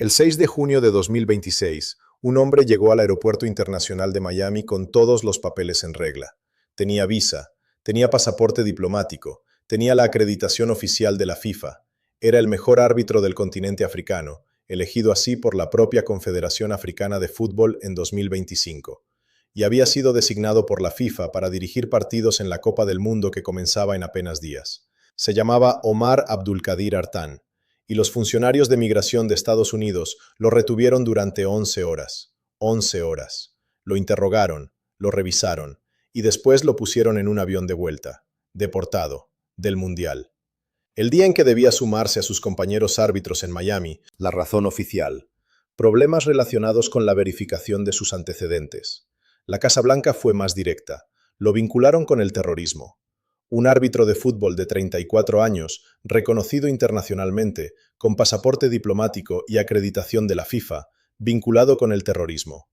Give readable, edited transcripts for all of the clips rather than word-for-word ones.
El 6 de junio de 2026, un hombre llegó al Aeropuerto Internacional de Miami con todos los papeles en regla. Tenía visa, tenía pasaporte diplomático, tenía la acreditación oficial de la FIFA. Era el mejor árbitro del continente africano, elegido así por la propia Confederación Africana de Fútbol en 2025. Y había sido designado por la FIFA para dirigir partidos en la Copa del Mundo que comenzaba en apenas días. Se llamaba Omar Abdulkadir Artan y los funcionarios de migración de Estados Unidos lo retuvieron durante 11 horas. 11 horas. Lo interrogaron, lo revisaron y después lo pusieron en un avión de vuelta, deportado, del Mundial. El día en que debía sumarse a sus compañeros árbitros en Miami, la razón oficial: problemas relacionados con la verificación de sus antecedentes. La Casa Blanca fue más directa. Lo vincularon con el terrorismo. Un árbitro de fútbol de 34 años, reconocido internacionalmente, con pasaporte diplomático y acreditación de la FIFA, vinculado con el terrorismo.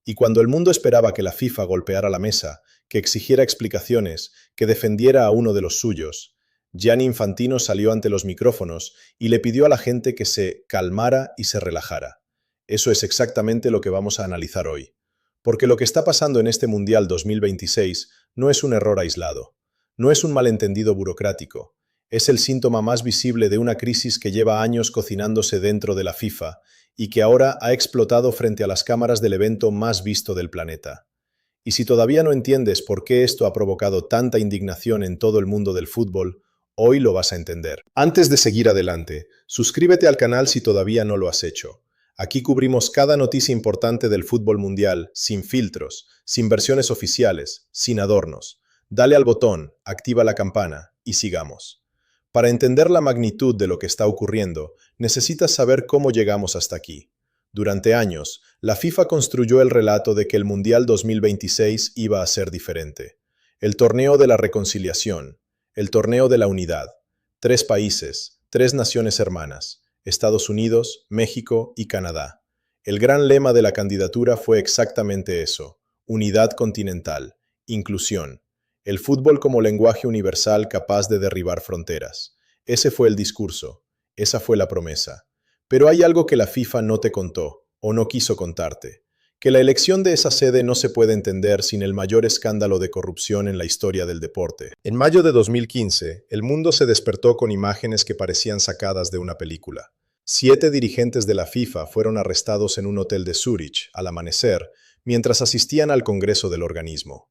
Y cuando el mundo esperaba que la FIFA golpeara la mesa, que exigiera explicaciones, que defendiera a uno de los suyos, Gianni Infantino salió ante los micrófonos y le pidió a la gente que se calmara y se relajara. Eso es exactamente lo que vamos a analizar hoy. Porque lo que está pasando en este Mundial 2026 no es un error aislado. No es un malentendido burocrático, es el síntoma más visible de una crisis que lleva años cocinándose dentro de la FIFA y que ahora ha explotado frente a las cámaras del evento más visto del planeta. Y si todavía no entiendes por qué esto ha provocado tanta indignación en todo el mundo del fútbol, hoy lo vas a entender. Antes de seguir adelante, suscríbete al canal si todavía no lo has hecho. Aquí cubrimos cada noticia importante del fútbol mundial, sin filtros, sin versiones oficiales, sin adornos. Dale al botón, activa la campana y sigamos. Para entender la magnitud de lo que está ocurriendo, necesitas saber cómo llegamos hasta aquí. Durante años, la FIFA construyó el relato de que el Mundial 2026 iba a ser diferente. El torneo de la reconciliación, el torneo de la unidad. 3 países, 3 naciones hermanas, Estados Unidos, México y Canadá. El gran lema de la candidatura fue exactamente eso: unidad continental, inclusión. El fútbol como lenguaje universal capaz de derribar fronteras. Ese fue el discurso, esa fue la promesa. Pero hay algo que la FIFA no te contó, o no quiso contarte: que la elección de esa sede no se puede entender sin el mayor escándalo de corrupción en la historia del deporte. En mayo de 2015, el mundo se despertó con imágenes que parecían sacadas de una película. 7 dirigentes de la FIFA fueron arrestados en un hotel de Zúrich al amanecer, mientras asistían al Congreso del organismo.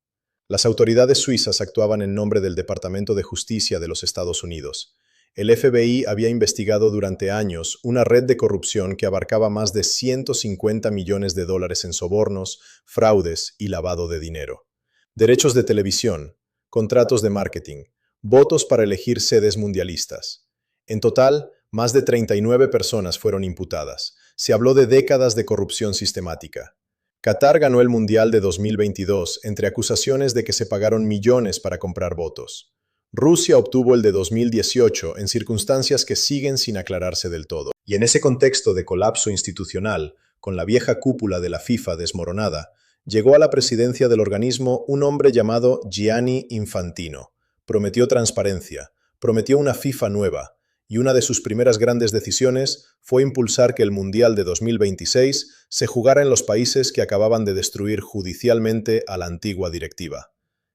Las autoridades suizas actuaban en nombre del Departamento de Justicia de los Estados Unidos. El FBI había investigado durante años una red de corrupción que abarcaba más de 150 millones de dólares en sobornos, fraudes y lavado de dinero. Derechos de televisión, contratos de marketing, votos para elegir sedes mundialistas. En total, más de 39 personas fueron imputadas. Se habló de décadas de corrupción sistemática. Qatar ganó el Mundial de 2022 entre acusaciones de que se pagaron millones para comprar votos. Rusia obtuvo el de 2018 en circunstancias que siguen sin aclararse del todo. Y en ese contexto de colapso institucional, con la vieja cúpula de la FIFA desmoronada, llegó a la presidencia del organismo un hombre llamado Gianni Infantino. Prometió transparencia, prometió una FIFA nueva, y una de sus primeras grandes decisiones fue impulsar que el Mundial de 2026 se jugara en los países que acababan de destruir judicialmente a la antigua directiva.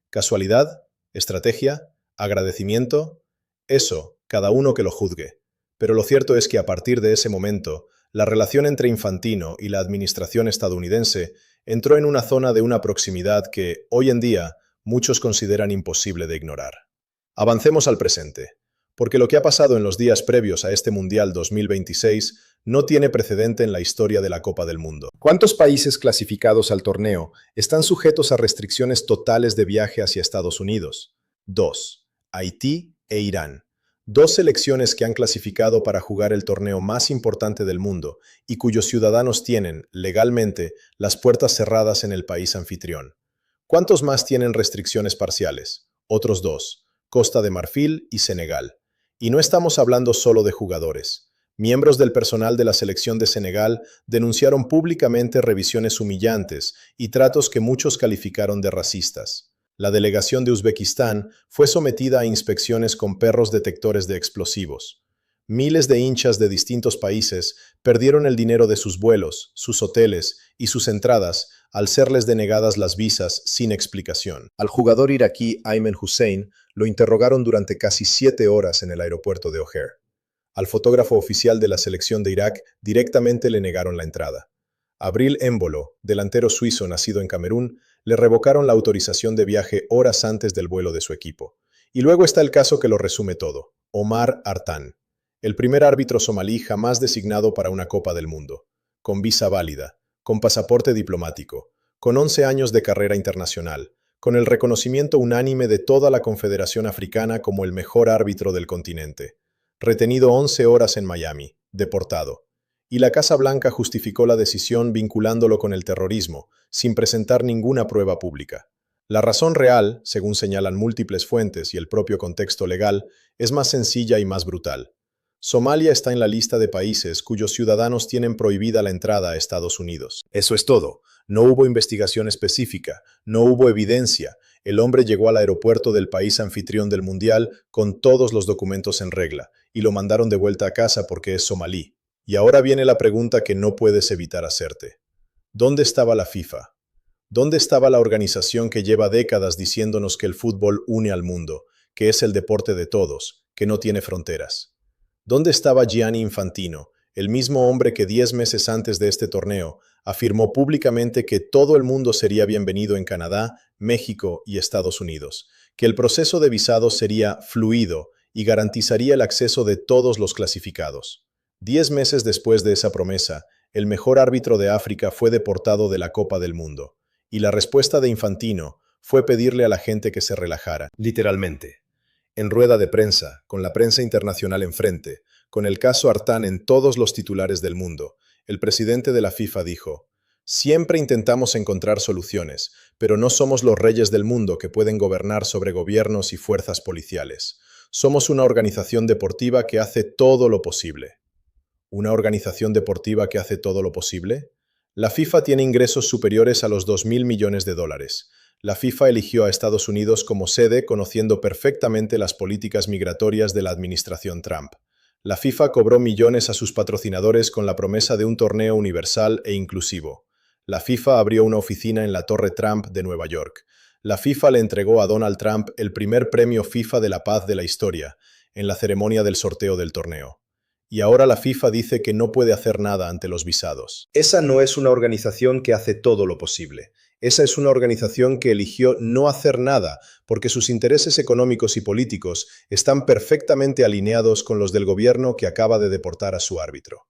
¿Casualidad? ¿Estrategia? ¿Agradecimiento? Eso, cada uno que lo juzgue. Pero lo cierto es que a partir de ese momento, la relación entre Infantino y la administración estadounidense entró en una zona de una proximidad que, hoy en día, muchos consideran imposible de ignorar. Avancemos al presente, porque lo que ha pasado en los días previos a este Mundial 2026 no tiene precedente en la historia de la Copa del Mundo. ¿Cuántos países clasificados al torneo están sujetos a restricciones totales de viaje hacia Estados Unidos? 2. Haití e Irán. 2 selecciones que han clasificado para jugar el torneo más importante del mundo y cuyos ciudadanos tienen, legalmente, las puertas cerradas en el país anfitrión. ¿Cuántos más tienen restricciones parciales? Otros 2. Costa de Marfil y Senegal. Y no estamos hablando solo de jugadores. Miembros del personal de la selección de Senegal denunciaron públicamente revisiones humillantes y tratos que muchos calificaron de racistas. La delegación de Uzbekistán fue sometida a inspecciones con perros detectores de explosivos. Miles de hinchas de distintos países perdieron el dinero de sus vuelos, sus hoteles y sus entradas al serles denegadas las visas sin explicación. Al jugador iraquí Ayman Hussein lo interrogaron durante casi 7 horas en el aeropuerto de O'Hare. Al fotógrafo oficial de la selección de Irak directamente le negaron la entrada. A Bril Embolo, delantero suizo nacido en Camerún, le revocaron la autorización de viaje horas antes del vuelo de su equipo. Y luego está el caso que lo resume todo: Omar Artan, el primer árbitro somalí jamás designado para una Copa del Mundo, con visa válida, con pasaporte diplomático, con 11 años de carrera internacional, con el reconocimiento unánime de toda la Confederación Africana como el mejor árbitro del continente. Retenido 11 horas en Miami, deportado. Y la Casa Blanca justificó la decisión vinculándolo con el terrorismo, sin presentar ninguna prueba pública. La razón real, según señalan múltiples fuentes y el propio contexto legal, es más sencilla y más brutal. Somalia está en la lista de países cuyos ciudadanos tienen prohibida la entrada a Estados Unidos. Eso es todo. No hubo investigación específica, no hubo evidencia. El hombre llegó al aeropuerto del país anfitrión del Mundial con todos los documentos en regla y lo mandaron de vuelta a casa porque es somalí. Y ahora viene la pregunta que no puedes evitar hacerte. ¿Dónde estaba la FIFA? ¿Dónde estaba la organización que lleva décadas diciéndonos que el fútbol une al mundo, que es el deporte de todos, que no tiene fronteras? ¿Dónde estaba Gianni Infantino, el mismo hombre que 10 meses antes de este torneo afirmó públicamente que todo el mundo sería bienvenido en Canadá, México y Estados Unidos, que el proceso de visado sería fluido y garantizaría el acceso de todos los clasificados? 10 meses después de esa promesa, el mejor árbitro de África fue deportado de la Copa del Mundo, y la respuesta de Infantino fue pedirle a la gente que se relajara, literalmente. En rueda de prensa, con la prensa internacional enfrente, con el caso Artan en todos los titulares del mundo, el presidente de la FIFA dijo: «Siempre intentamos encontrar soluciones, pero no somos los reyes del mundo que pueden gobernar sobre gobiernos y fuerzas policiales. Somos una organización deportiva que hace todo lo posible». ¿Una organización deportiva que hace todo lo posible? La FIFA tiene ingresos superiores a los 2.000 millones de dólares. La FIFA eligió a Estados Unidos como sede conociendo perfectamente las políticas migratorias de la administración Trump. La FIFA cobró millones a sus patrocinadores con la promesa de un torneo universal e inclusivo. La FIFA abrió una oficina en la Torre Trump de Nueva York. La FIFA le entregó a Donald Trump el primer premio FIFA de la paz de la historia, en la ceremonia del sorteo del torneo. Y ahora la FIFA dice que no puede hacer nada ante los visados. Esa no es una organización que hace todo lo posible. Esa es una organización que eligió no hacer nada porque sus intereses económicos y políticos están perfectamente alineados con los del gobierno que acaba de deportar a su árbitro.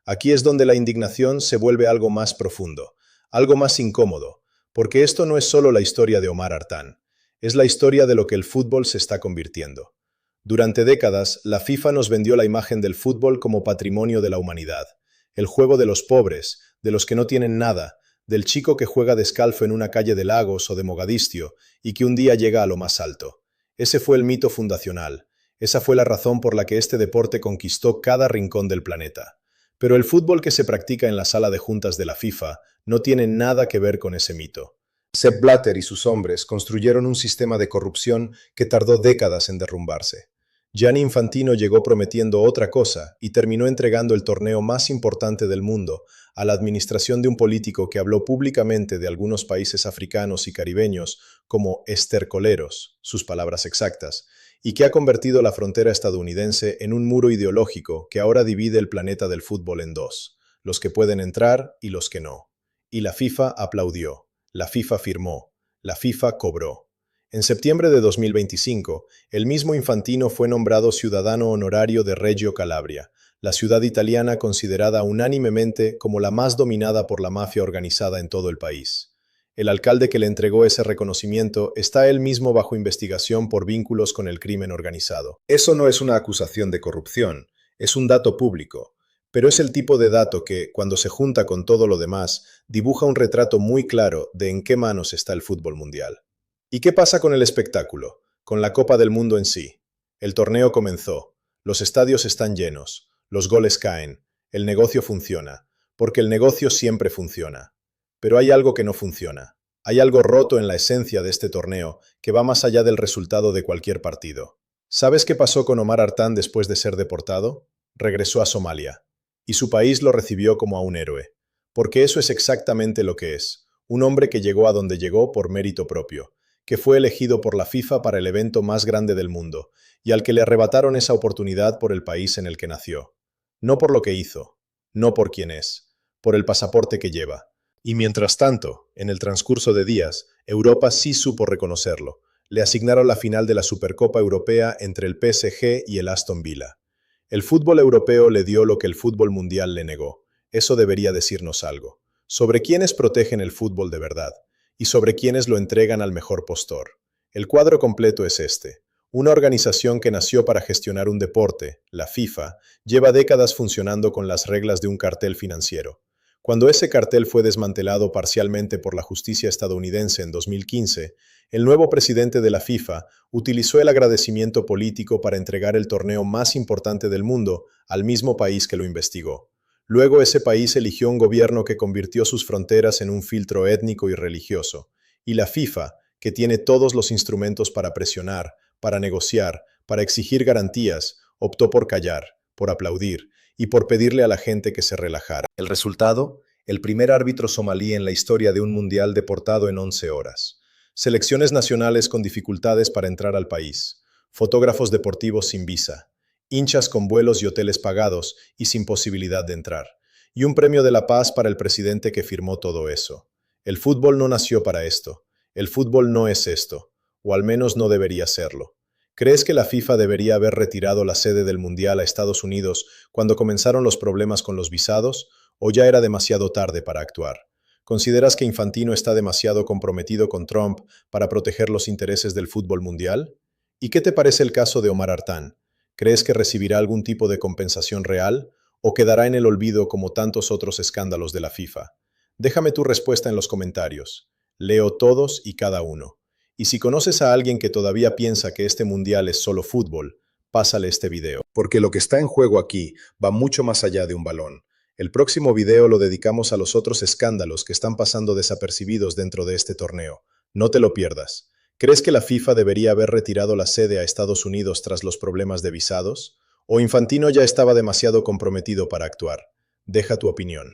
Aquí es donde la indignación se vuelve algo más profundo, algo más incómodo, porque esto no es solo la historia de Omar Artan, es la historia de lo que el fútbol se está convirtiendo. Durante décadas, la FIFA nos vendió la imagen del fútbol como patrimonio de la humanidad, el juego de los pobres, de los que no tienen nada, del chico que juega descalzo en una calle de Lagos o de Mogadiscio y que un día llega a lo más alto. Ese fue el mito fundacional, esa fue la razón por la que este deporte conquistó cada rincón del planeta. Pero el fútbol que se practica en la sala de juntas de la FIFA no tiene nada que ver con ese mito. Sepp Blatter y sus hombres construyeron un sistema de corrupción que tardó décadas en derrumbarse. Gianni Infantino llegó prometiendo otra cosa y terminó entregando el torneo más importante del mundo a la administración de un político que habló públicamente de algunos países africanos y caribeños como estercoleros, sus palabras exactas, y que ha convertido la frontera estadounidense en un muro ideológico que ahora divide el planeta del fútbol en dos, los que pueden entrar y los que no. Y la FIFA aplaudió, la FIFA firmó, la FIFA cobró. En septiembre de 2025, el mismo Infantino fue nombrado ciudadano honorario de Reggio Calabria, la ciudad italiana considerada unánimemente como la más dominada por la mafia organizada en todo el país. El alcalde que le entregó ese reconocimiento está él mismo bajo investigación por vínculos con el crimen organizado. Eso no es una acusación de corrupción, es un dato público, pero es el tipo de dato que, cuando se junta con todo lo demás, dibuja un retrato muy claro de en qué manos está el fútbol mundial. ¿Y qué pasa con el espectáculo? Con la Copa del Mundo en sí. El torneo comenzó, los estadios están llenos, los goles caen, el negocio funciona, porque el negocio siempre funciona. Pero hay algo que no funciona. Hay algo roto en la esencia de este torneo que va más allá del resultado de cualquier partido. ¿Sabes qué pasó con Omar Artan después de ser deportado? regresó a Somalia, y su país lo recibió como a un héroe, porque eso es exactamente lo que es, un hombre que llegó a donde llegó por mérito propio, que fue elegido por la FIFA para el evento más grande del mundo, y al que le arrebataron esa oportunidad por el país en el que nació. No por lo que hizo, no por quién es, por el pasaporte que lleva. Y mientras tanto, en el transcurso de días, Europa sí supo reconocerlo. Le asignaron la final de la Supercopa Europea entre el PSG y el Aston Villa. El fútbol europeo le dio lo que el fútbol mundial le negó. Eso debería decirnos algo. Sobre quiénes protegen el fútbol de verdad y sobre quiénes lo entregan al mejor postor. El cuadro completo es este. Una organización que nació para gestionar un deporte, la FIFA, lleva décadas funcionando con las reglas de un cartel financiero. Cuando ese cartel fue desmantelado parcialmente por la justicia estadounidense en 2015, el nuevo presidente de la FIFA utilizó el agradecimiento político para entregar el torneo más importante del mundo al mismo país que lo investigó. Luego ese país eligió un gobierno que convirtió sus fronteras en un filtro étnico y religioso, y la FIFA, que tiene todos los instrumentos para presionar, para negociar, para exigir garantías, optó por callar, por aplaudir y por pedirle a la gente que se relajara. El resultado, el primer árbitro somalí en la historia de un mundial deportado en 11 horas. Selecciones nacionales con dificultades para entrar al país. Fotógrafos deportivos sin visa. Hinchas con vuelos y hoteles pagados y sin posibilidad de entrar. Y un premio de la paz para el presidente que firmó todo eso. El fútbol no nació para esto. El fútbol no es esto. O al menos no debería serlo. ¿Crees que la FIFA debería haber retirado la sede del Mundial a Estados Unidos cuando comenzaron los problemas con los visados, o ya era demasiado tarde para actuar? ¿Consideras que Infantino está demasiado comprometido con Trump para proteger los intereses del fútbol mundial? ¿Y qué te parece el caso de Omar Artán? ¿Crees que recibirá algún tipo de compensación real o quedará en el olvido como tantos otros escándalos de la FIFA? Déjame tu respuesta en los comentarios. Leo todos y cada uno. Y si conoces a alguien que todavía piensa que este mundial es solo fútbol, pásale este video. Porque lo que está en juego aquí va mucho más allá de un balón. El próximo video lo dedicamos a los otros escándalos que están pasando desapercibidos dentro de este torneo. No te lo pierdas. ¿Crees que la FIFA debería haber retirado la sede a Estados Unidos tras los problemas de visados? ¿O Infantino ya estaba demasiado comprometido para actuar? Deja tu opinión.